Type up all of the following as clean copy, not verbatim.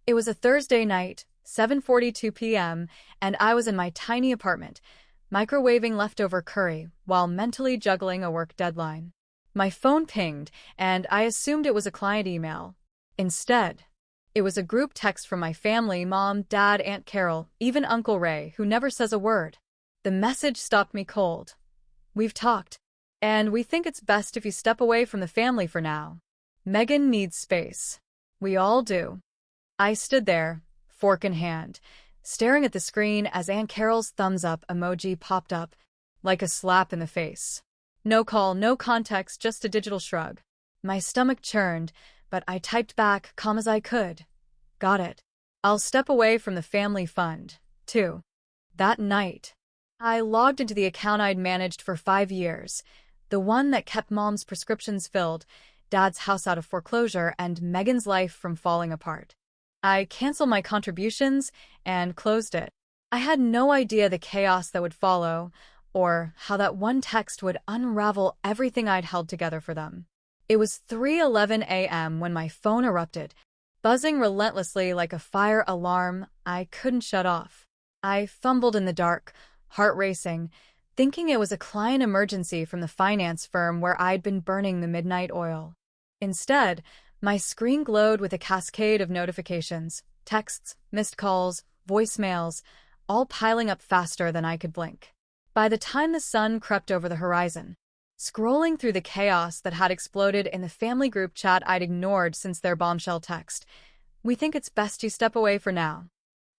It was a Thursday night, 7:42 p.m., and I was in my tiny apartment, microwaving leftover curry while mentally juggling a work deadline. My phone pinged, and I assumed it was a client email. Instead, it was a group text from my family: Mom, Dad, Aunt Carol, even Uncle Ray, who never says a word. The message stopped me cold. "We've talked, and we think it's best if you step away from the family for now. Megan needs space." "We all do." I stood there, fork in hand, staring at the screen as Aunt Carol's thumbs up emoji popped up, like a slap in the face. No call, no context, just a digital shrug. My stomach churned, but I typed back, calm as I could. "Got it. I'll step away from the family fund, too." That night, I logged into the account I'd managed for 5 years, the one that kept Mom's prescriptions filled, Dad's house out of foreclosure, and Megan's life from falling apart. I canceled my contributions and closed it. I had no idea the chaos that would follow, or how that one text would unravel everything I'd held together for them. It was 3:11 a.m. when my phone erupted, buzzing relentlessly like a fire alarm I couldn't shut off. I fumbled in the dark, heart racing, thinking it was a client emergency from the finance firm where I'd been burning the midnight oil. Instead, my screen glowed with a cascade of notifications, texts, missed calls, voicemails, all piling up faster than I could blink. By the time the sun crept over the horizon, scrolling through the chaos that had exploded in the family group chat I'd ignored since their bombshell text, "We think it's best you step away for now."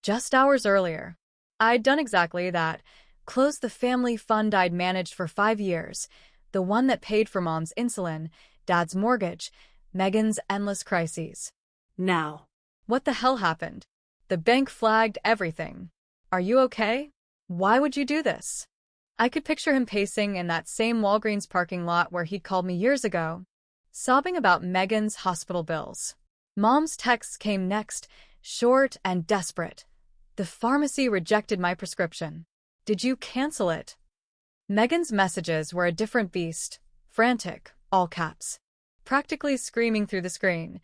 Just hours earlier, I'd done exactly that, closed the family fund I'd managed for 5 years, the one that paid for Mom's insulin, Dad's mortgage, Megan's endless crises. Now, what the hell happened? The bank flagged everything. "Are you okay? Why would you do this?" I could picture him pacing in that same Walgreens parking lot where he'd called me years ago, sobbing about Megan's hospital bills. Mom's texts came next, short and desperate. "The pharmacy rejected my prescription. Did you cancel it?" Megan's messages were a different beast, frantic, all caps, practically screaming through the screen.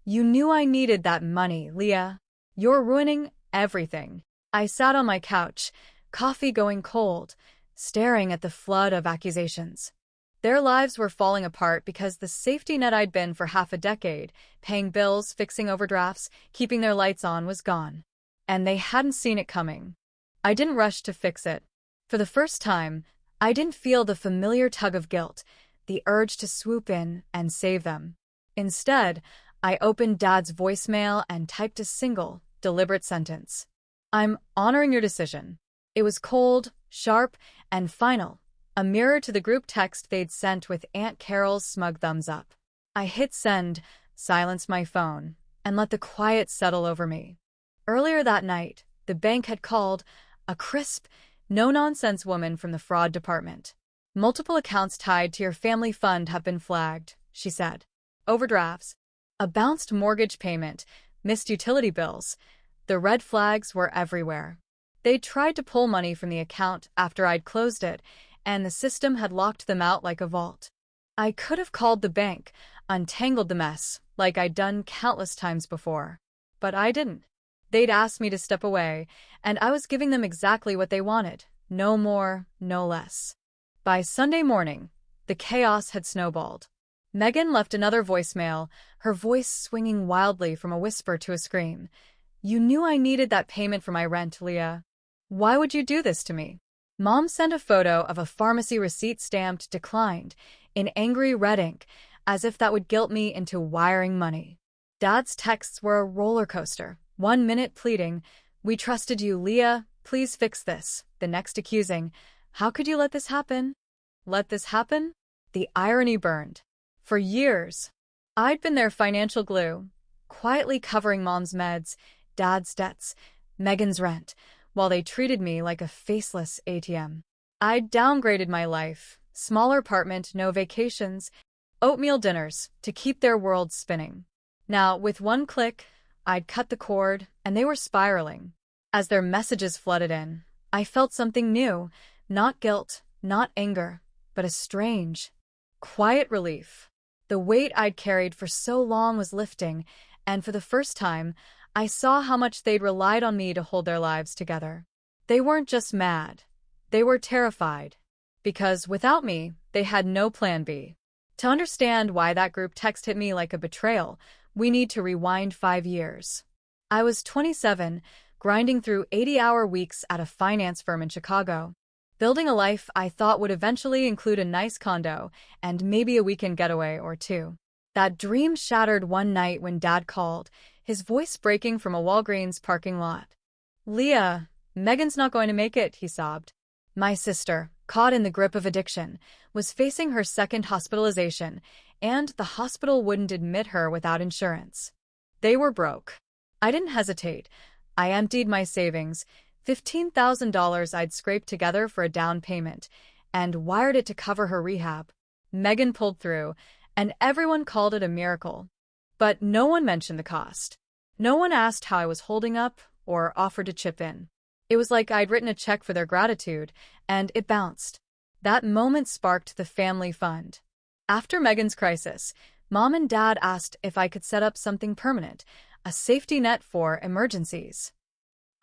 "You knew I needed that money, Leah. You're ruining everything." I sat on my couch, coffee going cold, staring at the flood of accusations. Their lives were falling apart because the safety net I'd been for half a decade, paying bills, fixing overdrafts, keeping their lights on, was gone. And they hadn't seen it coming. I didn't rush to fix it. For the first time, I didn't feel the familiar tug of guilt, the urge to swoop in and save them. Instead, I opened Dad's voicemail and typed a single, deliberate sentence. "I'm honoring your decision." It was cold, sharp, and final, a mirror to the group text they'd sent with Aunt Carol's smug thumbs up. I hit send, silenced my phone, and let the quiet settle over me. Earlier that night, the bank had called, a crisp, no-nonsense woman from the fraud department. "Multiple accounts tied to your family fund have been flagged," she said. "Overdrafts, a bounced mortgage payment, missed utility bills." The red flags were everywhere. They'd tried to pull money from the account after I'd closed it, and the system had locked them out like a vault. I could have called the bank, untangled the mess, like I'd done countless times before. But I didn't. They'd asked me to step away, and I was giving them exactly what they wanted. No more, no less. By Sunday morning, the chaos had snowballed. Megan left another voicemail, her voice swinging wildly from a whisper to a scream. "You knew I needed that payment for my rent, Leah. Why would you do this to me?" Mom sent a photo of a pharmacy receipt stamped "declined" in angry red ink, as if that would guilt me into wiring money. Dad's texts were a roller coaster. 1 minute pleading, "We trusted you, Leah. Please fix this." The next accusing, "How could you let this happen?" Let this happen? The irony burned. For years, I'd been their financial glue, quietly covering Mom's meds, Dad's debts, Megan's rent, while they treated me like a faceless ATM. I'd downgraded my life, smaller apartment, no vacations, oatmeal dinners, to keep their world spinning. Now, with one click, I'd cut the cord, and they were spiraling. As their messages flooded in, I felt something new, not guilt, not anger, but a strange, quiet relief. The weight I'd carried for so long was lifting, and for the first time, I saw how much they'd relied on me to hold their lives together. They weren't just mad. They were terrified. Because without me, they had no plan B. To understand why that group text hit me like a betrayal, we need to rewind 5 years. I was 27, grinding through 80-hour weeks at a finance firm in Chicago, building a life I thought would eventually include a nice condo and maybe a weekend getaway or two. That dream shattered one night when Dad called, his voice breaking from a Walgreens parking lot. "Leah, Megan's not going to make it," he sobbed. My sister, caught in the grip of addiction, was facing her second hospitalization, and the hospital wouldn't admit her without insurance. They were broke. I didn't hesitate. I emptied my savings, $15,000 I'd scraped together for a down payment, and wired it to cover her rehab. Megan pulled through, and everyone called it a miracle. But no one mentioned the cost. No one asked how I was holding up or offered to chip in. It was like I'd written a check for their gratitude, and it bounced. That moment sparked the family fund. After Megan's crisis, Mom and Dad asked if I could set up something permanent, a safety net for emergencies.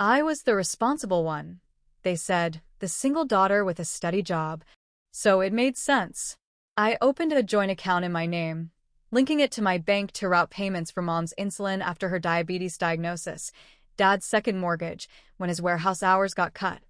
I was the responsible one, they said, the single daughter with a steady job. So it made sense. I opened a joint account in my name, linking it to my bank to route payments for Mom's insulin after her diabetes diagnosis, Dad's second mortgage when his warehouse hours got cut,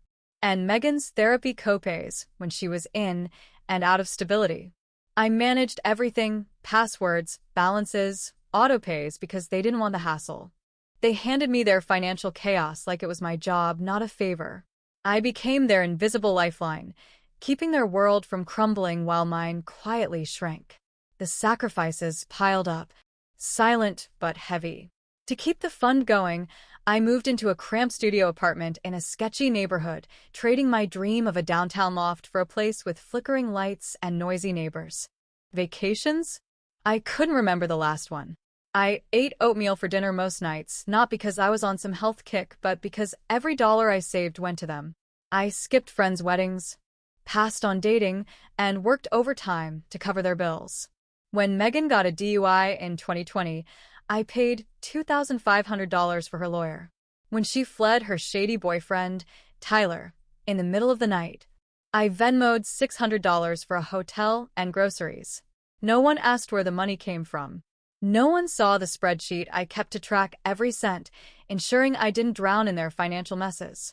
and Megan's therapy copays when she was in and out of stability. I managed everything, passwords, balances, autopays, because they didn't want the hassle. They handed me their financial chaos like it was my job, not a favor. I became their invisible lifeline, keeping their world from crumbling while mine quietly shrank. The sacrifices piled up, silent but heavy. To keep the fund going, I moved into a cramped studio apartment in a sketchy neighborhood, trading my dream of a downtown loft for a place with flickering lights and noisy neighbors. Vacations? I couldn't remember the last one. I ate oatmeal for dinner most nights, not because I was on some health kick, but because every dollar I saved went to them. I skipped friends' weddings, passed on dating, and worked overtime to cover their bills. When Megan got a DUI in 2020, I paid $2,500 for her lawyer. When she fled her shady boyfriend, Tyler, in the middle of the night, I Venmo'd $600 for a hotel and groceries. No one asked where the money came from. No one saw the spreadsheet I kept to track every cent, ensuring I didn't drown in their financial messes.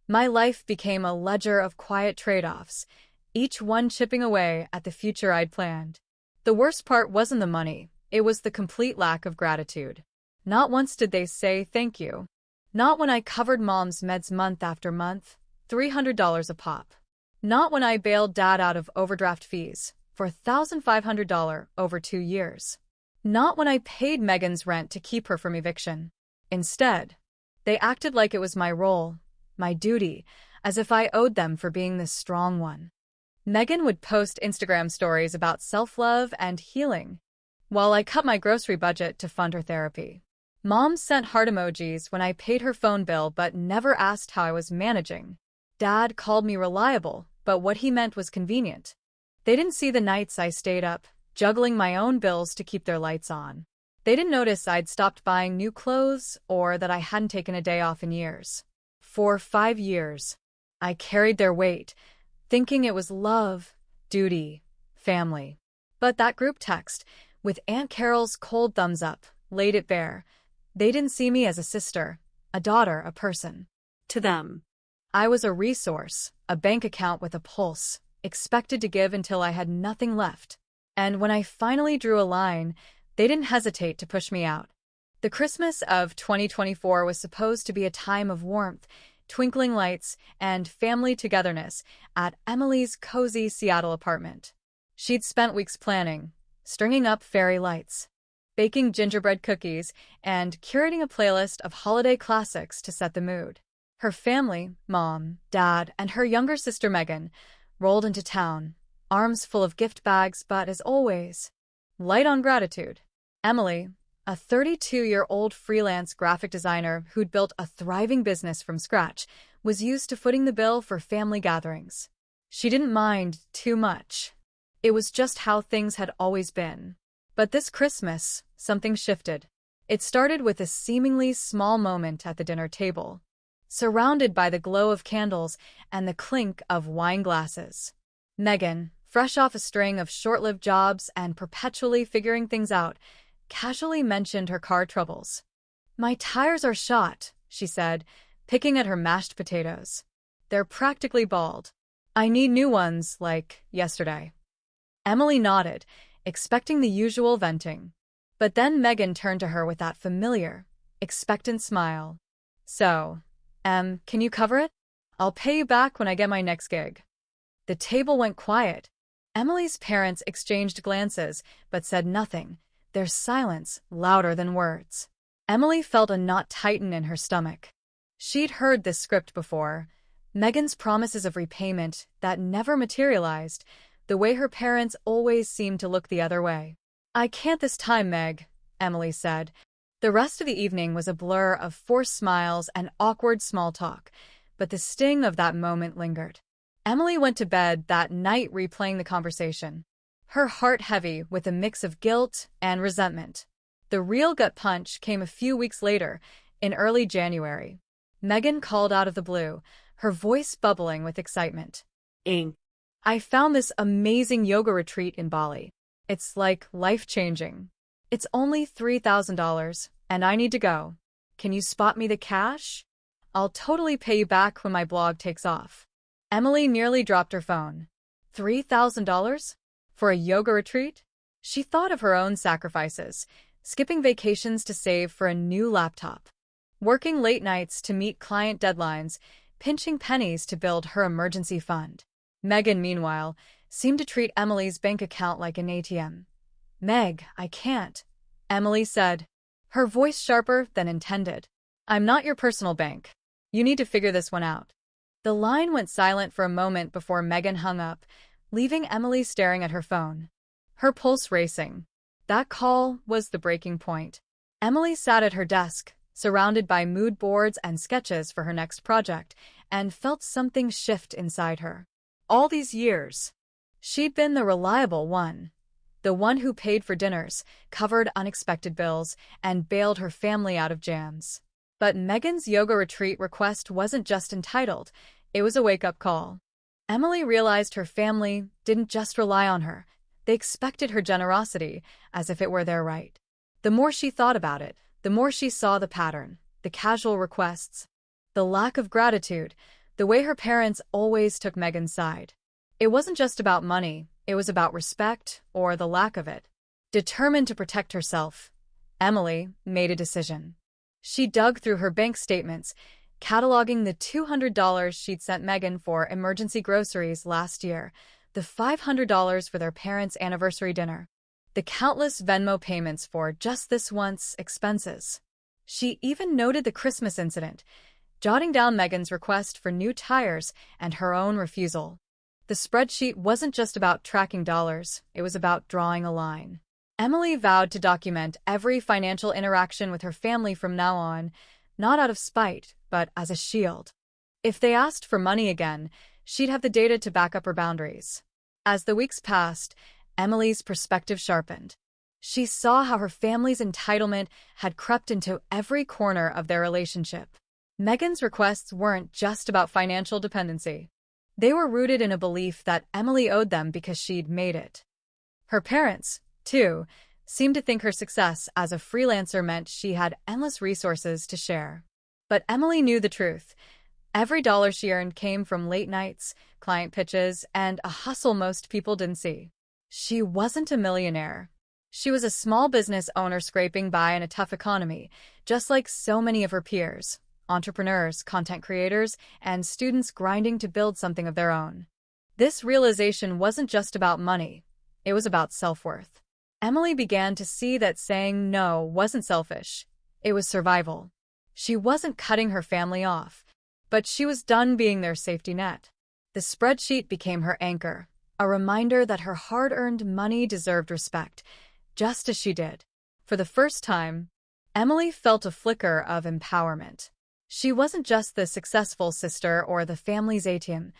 My life became a ledger of quiet trade-offs, each one chipping away at the future I'd planned. The worst part wasn't the money. It was the complete lack of gratitude. Not once did they say thank you. Not when I covered Mom's meds month after month, $300 a pop. Not when I bailed Dad out of overdraft fees for $1,500 over 2 years. Not when I paid Megan's rent to keep her from eviction. Instead, they acted like it was my role, my duty, as if I owed them for being the strong one. Megan would post Instagram stories about self-love and healing, while I cut my grocery budget to fund her therapy. Mom sent heart emojis when I paid her phone bill but never asked how I was managing. Dad called me reliable, but what he meant was convenient. They didn't see the nights I stayed up, juggling my own bills to keep their lights on. They didn't notice I'd stopped buying new clothes or that I hadn't taken a day off in years. For 5 years, I carried their weight, thinking it was love, duty, family. But that group text, with Aunt Carol's cold thumbs up, laid it bare. They didn't see me as a sister, a daughter, a person. To them, I was a resource, a bank account with a pulse, expected to give until I had nothing left. And when I finally drew a line, they didn't hesitate to push me out. The Christmas of 2024 was supposed to be a time of warmth, twinkling lights, and family togetherness at Emily's cozy Seattle apartment. She'd spent weeks planning, stringing up fairy lights, baking gingerbread cookies, and curating a playlist of holiday classics to set the mood. Her family, Mom, Dad, and her younger sister Megan, rolled into town, arms full of gift bags, but as always, light on gratitude. Emily, a 32-year-old freelance graphic designer who'd built a thriving business from scratch, was used to footing the bill for family gatherings. She didn't mind too much. It was just how things had always been. But this Christmas, something shifted. It started with a seemingly small moment at the dinner table, surrounded by the glow of candles and the clink of wine glasses. Megan, fresh off a string of short-lived jobs and perpetually figuring things out, casually mentioned her car troubles. "My tires are shot," she said, picking at her mashed potatoes. "They're practically bald. I need new ones, like yesterday." Emily nodded, expecting the usual venting. But then Megan turned to her with that familiar, expectant smile. "So, can you cover it? I'll pay you back when I get my next gig." The table went quiet. Emily's parents exchanged glances, but said nothing, their silence louder than words. Emily felt a knot tighten in her stomach. She'd heard this script before. Megan's promises of repayment that never materialized, the way her parents always seemed to look the other way. "I can't this time, Meg," Emily said. The rest of the evening was a blur of forced smiles and awkward small talk, but the sting of that moment lingered. Emily went to bed that night replaying the conversation, her heart heavy with a mix of guilt and resentment. The real gut punch came a few weeks later, in early January. Megan called out of the blue, her voice bubbling with excitement. "I found this amazing yoga retreat in Bali. It's like life-changing. It's only $3,000, and I need to go. Can you spot me the cash? I'll totally pay you back when my blog takes off." Emily nearly dropped her phone. $3,000? For a yoga retreat? She thought of her own sacrifices, skipping vacations to save for a new laptop, working late nights to meet client deadlines, pinching pennies to build her emergency fund. Megan, meanwhile, seemed to treat Emily's bank account like an ATM. "Meg, I can't," Emily said, her voice sharper than intended. "I'm not your personal bank. You need to figure this one out." The line went silent for a moment before Megan hung up, leaving Emily staring at her phone, her pulse racing. That call was the breaking point. Emily sat at her desk, surrounded by mood boards and sketches for her next project, and felt something shift inside her. All these years, she'd been the reliable one, the one who paid for dinners, covered unexpected bills, and bailed her family out of jams. But Megan's yoga retreat request wasn't just entitled, it was a wake-up call. Emily realized her family didn't just rely on her, they expected her generosity, as if it were their right. The more she thought about it, the more she saw the pattern, the casual requests, the lack of gratitude, the way her parents always took Megan's side. It wasn't just about money, it was about respect, or the lack of it. Determined to protect herself, Emily made a decision. She dug through her bank statements, cataloging the $200 she'd sent Megan for emergency groceries last year, the $500 for their parents' anniversary dinner, the countless Venmo payments for just this once expenses. She even noted the Christmas incident, jotting down Megan's request for new tires and her own refusal. The spreadsheet wasn't just about tracking dollars, it was about drawing a line. Emily vowed to document every financial interaction with her family from now on, not out of spite, but as a shield. If they asked for money again, she'd have the data to back up her boundaries. As the weeks passed, Emily's perspective sharpened. She saw how her family's entitlement had crept into every corner of their relationship. Megan's requests weren't just about financial dependency. They were rooted in a belief that Emily owed them because she'd made it. Her parents, too, seemed to think her success as a freelancer meant she had endless resources to share. But Emily knew the truth. Every dollar she earned came from late nights, client pitches, and a hustle most people didn't see. She wasn't a millionaire. She was a small business owner scraping by in a tough economy, just like so many of her peers, entrepreneurs, content creators, and students grinding to build something of their own. This realization wasn't just about money, it was about self-worth. Emily began to see that saying no wasn't selfish, it was survival. She wasn't cutting her family off, but she was done being their safety net. The spreadsheet became her anchor, a reminder that her hard-earned money deserved respect, just as she did. For the first time, Emily felt a flicker of empowerment. She wasn't just the successful sister or the family's ATM.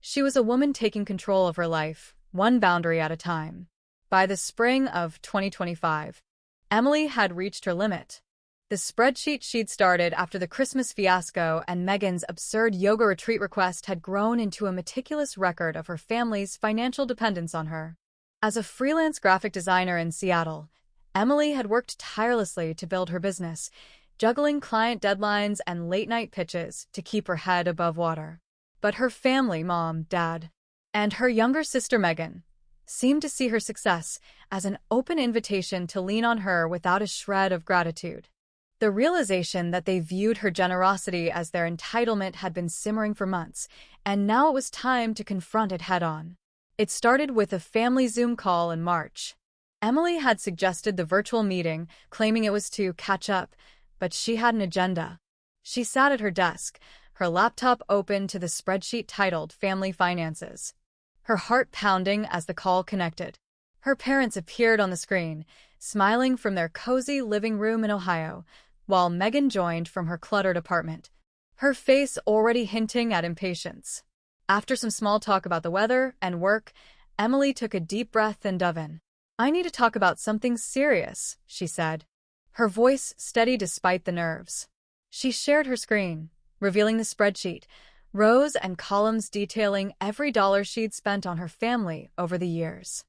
She was a woman taking control of her life, one boundary at a time. By the spring of 2025, Emily had reached her limit. The spreadsheet she'd started after the Christmas fiasco and Megan's absurd yoga retreat request had grown into a meticulous record of her family's financial dependence on her. As a freelance graphic designer in Seattle, Emily had worked tirelessly to build her business, juggling client deadlines and late-night pitches to keep her head above water. But her family, mom, dad, and her younger sister Megan, seemed to see her success as an open invitation to lean on her without a shred of gratitude. The realization that they viewed her generosity as their entitlement had been simmering for months, and now it was time to confront it head-on. It started with a family Zoom call in March. Emily had suggested the virtual meeting, claiming it was to catch up, but she had an agenda. She sat at her desk, her laptop open to the spreadsheet titled Family Finances, her heart pounding as the call connected. Her parents appeared on the screen, smiling from their cozy living room in Ohio, while Megan joined from her cluttered apartment, her face already hinting at impatience. After some small talk about the weather and work, Emily took a deep breath and dove in. "I need to talk about something serious," she said, her voice steady despite the nerves. She shared her screen, revealing the spreadsheet, rows and columns detailing every dollar she'd spent on her family over the years.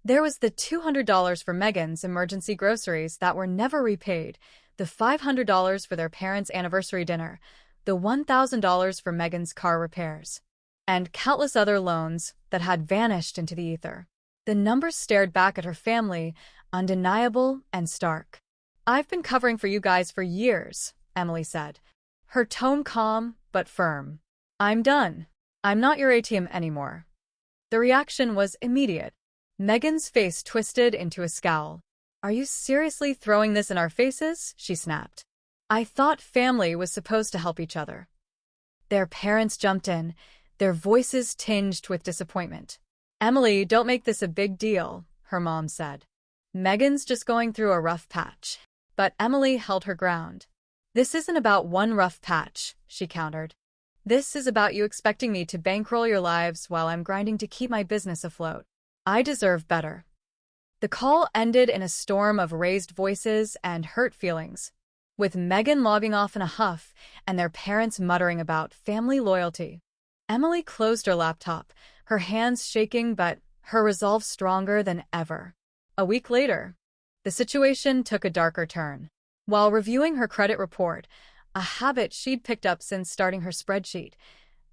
There was the $200 for Megan's emergency groceries that were never repaid, the $500 for their parents' anniversary dinner, the $1,000 for Megan's car repairs, and countless other loans that had vanished into the ether. The numbers stared back at her family, undeniable and stark. "I've been covering for you guys for years," Emily said, her tone calm but firm. "I'm done. I'm not your ATM anymore." The reaction was immediate. Megan's face twisted into a scowl. "Are you seriously throwing this in our faces?" she snapped. "I thought family was supposed to help each other." Their parents jumped in, their voices tinged with disappointment. "Emily, don't make this a big deal," her mom said. "Megan's just going through a rough patch." But Emily held her ground. "This isn't about one rough patch," she countered. "This is about you expecting me to bankroll your lives while I'm grinding to keep my business afloat. I deserve better." The call ended in a storm of raised voices and hurt feelings, with Megan logging off in a huff and their parents muttering about family loyalty. Emily closed her laptop, her hands shaking but her resolve stronger than ever. A week later, the situation took a darker turn. While reviewing her credit report, a habit she'd picked up since starting her spreadsheet,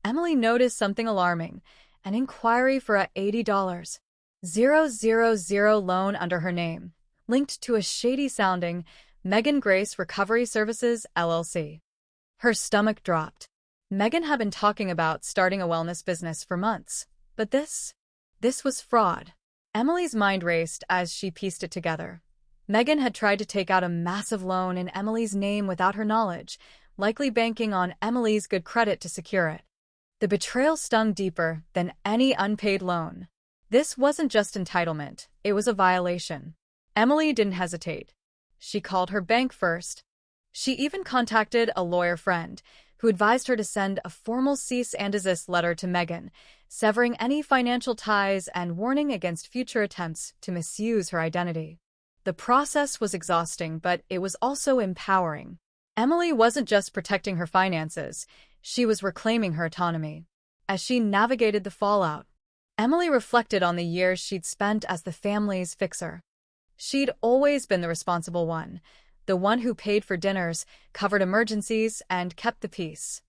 Emily noticed something alarming: an inquiry for a $80,000 loan under her name, linked to a shady-sounding Megan Grace Recovery Services, LLC. Her stomach dropped. Megan had been talking about starting a wellness business for months, but this was fraud. Emily's mind raced as she pieced it together. Megan had tried to take out a massive loan in Emily's name without her knowledge, likely banking on Emily's good credit to secure it. The betrayal stung deeper than any unpaid loan. This wasn't just entitlement, it was a violation. Emily didn't hesitate. She called her bank first. She even contacted a lawyer friend, who advised her to send a formal cease and desist letter to Megan, severing any financial ties and warning against future attempts to misuse her identity. The process was exhausting, but it was also empowering. Emily wasn't just protecting her finances, she was reclaiming her autonomy. As she navigated the fallout, Emily reflected on the years she'd spent as the family's fixer. She'd always been the responsible one, the one who paid for dinners, covered emergencies, and kept the peace.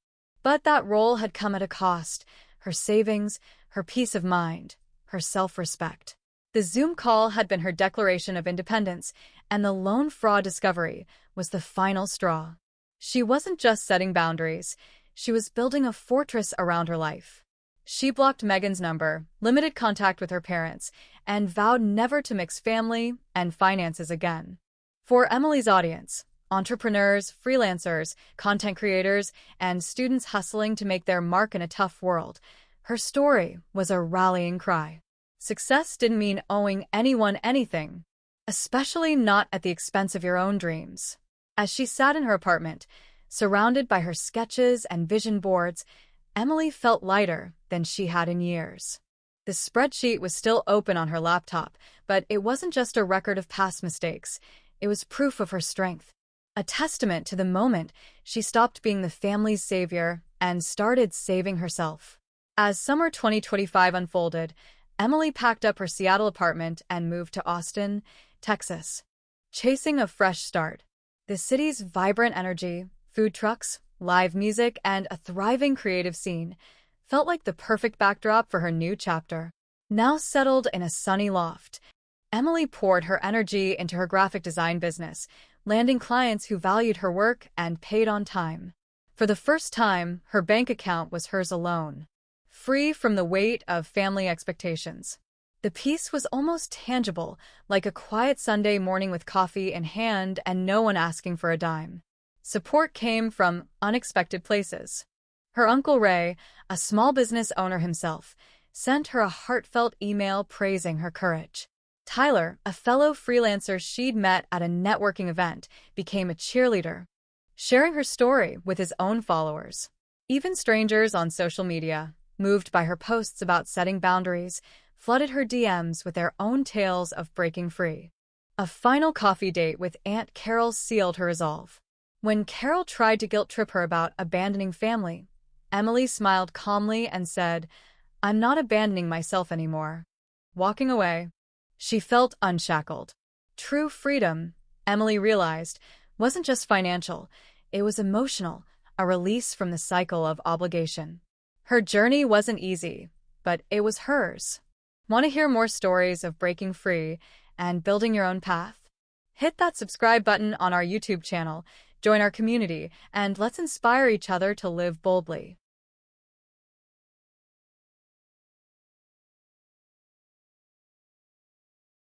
But that role had come at a cost: her savings, her peace of mind, her self-respect. The Zoom call had been her declaration of independence, and the loan fraud discovery was the final straw. She wasn't just setting boundaries, she was building a fortress around her life. She blocked Megan's number, limited contact with her parents, and vowed never to mix family and finances again. For Emily's audience, entrepreneurs, freelancers, content creators, and students hustling to make their mark in a tough world, her story was a rallying cry. Success didn't mean owing anyone anything, especially not at the expense of your own dreams. As she sat in her apartment, surrounded by her sketches and vision boards, Emily felt lighter than she had in years. The spreadsheet was still open on her laptop, but it wasn't just a record of past mistakes. It was proof of her strength. A testament to the moment she stopped being the family's savior and started saving herself. As summer 2025 unfolded, Emily packed up her Seattle apartment and moved to Austin, Texas, chasing a fresh start. The city's vibrant energy, food trucks, live music, and a thriving creative scene felt like the perfect backdrop for her new chapter. Now settled in a sunny loft, Emily poured her energy into her graphic design business, landing clients who valued her work and paid on time. For the first time, her bank account was hers alone, free from the weight of family expectations. The peace was almost tangible, like a quiet Sunday morning with coffee in hand and no one asking for a dime. Support came from unexpected places. Her Uncle Ray, a small business owner himself, sent her a heartfelt email praising her courage. Tyler, a fellow freelancer she'd met at a networking event, became a cheerleader, sharing her story with his own followers. Even strangers on social media, moved by her posts about setting boundaries, flooded her DMs with their own tales of breaking free. A final coffee date with Aunt Carol sealed her resolve. When Carol tried to guilt-trip her about abandoning family, Emily smiled calmly and said, "I'm not abandoning myself anymore." Walking away, she felt unshackled. True freedom, Emily realized, wasn't just financial, it was emotional, a release from the cycle of obligation. Her journey wasn't easy, but it was hers. Want to hear more stories of breaking free and building your own path? Hit that subscribe button on our YouTube channel, join our community, and let's inspire each other to live boldly.